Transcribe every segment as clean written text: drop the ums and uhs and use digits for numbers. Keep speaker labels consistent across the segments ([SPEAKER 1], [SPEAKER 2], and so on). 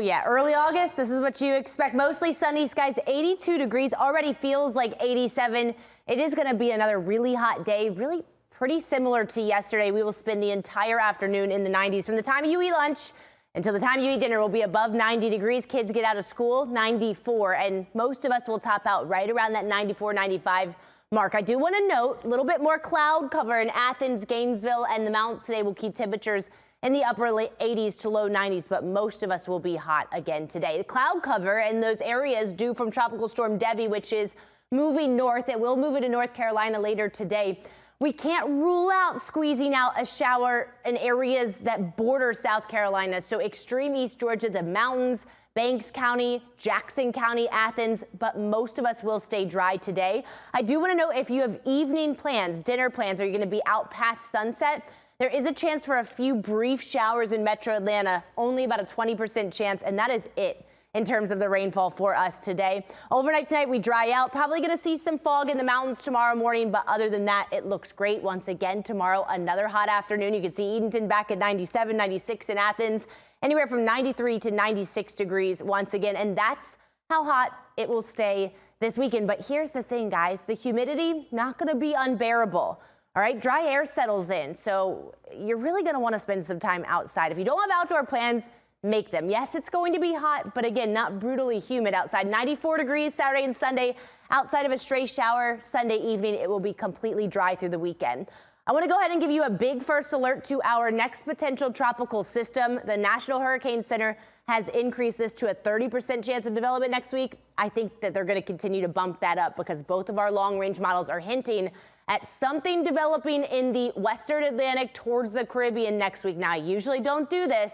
[SPEAKER 1] Yeah, early August, this is what you expect. Mostly sunny skies, 82 degrees, already feels like 87. It is going to be another really hot day, really pretty similar to yesterday. We will spend the entire afternoon in the 90s. From the time you eat lunch until the time you eat dinner will be above 90 degrees. Kids get out of school, 94, and most of us will top out right around that 94, 95 mark. I do want to note a little bit more cloud cover in Athens, Gainesville, and the mountains today will keep temperatures in the upper 80s to low 90s, but most of us will be hot again today. The cloud cover in those areas due from Tropical Storm Debbie, which is moving north. It will move into North Carolina later today. We can't rule out squeezing out a shower in areas that border South Carolina. So extreme East Georgia, the mountains, Banks County, Jackson County, Athens, but most of us will stay dry today. I do want to know if you have evening plans, dinner plans, are you going to be out past sunset? There is a chance for a few brief showers in Metro Atlanta, only about a 20% chance, and that is it in terms of the rainfall for us today. Overnight tonight, we dry out. Probably going to see some fog in the mountains tomorrow morning, but other than that, it looks great. Once again, tomorrow, another hot afternoon. You can see Edenton back at 97, 96 in Athens, anywhere from 93 to 96 degrees once again, and that's how hot it will stay this weekend. But here's the thing, guys, the humidity, not going to be unbearable. All right, dry air settles in, so you're really going to want to spend some time outside. If you don't have outdoor plans, make them. Yes, it's going to be hot, but again, not brutally humid outside. 94 degrees Saturday and Sunday. Outside of a stray shower Sunday evening, it will be completely dry through the weekend. I want to go ahead and give you a big first alert to our next potential tropical system. The National Hurricane Center has increased this to a 30% chance of development next week. I think that they're going to continue to bump that up because both of our long-range models are hinting at something developing in the western Atlantic towards the Caribbean next week. Now, I usually don't do this,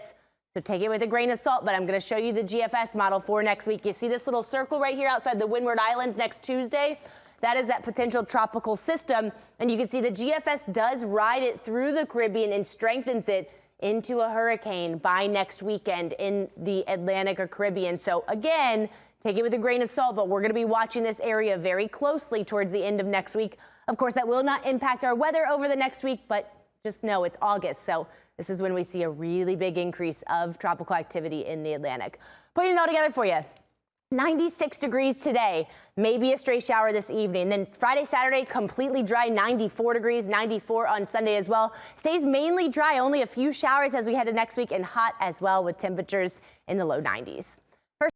[SPEAKER 1] so take it with a grain of salt, but I'm going to show you the GFS model for next week. You see this little circle right here outside the Windward Islands next Tuesday? That is that potential tropical system, and you can see the GFS does ride it through the Caribbean and strengthens it into a hurricane by next weekend in the Atlantic or Caribbean. So again, take it with a grain of salt, but we're going to be watching this area very closely towards the end of next week. Of course, that will not impact our weather over the next week, but just know it's August, so this is when we see a really big increase of tropical activity in the Atlantic. Putting it all together for you. 96 degrees today, maybe a stray shower this evening. Then Friday, Saturday, completely dry, 94 degrees, 94 on Sunday as well. Stays mainly dry, only a few showers as we head to next week, and hot as well with temperatures in the low 90s.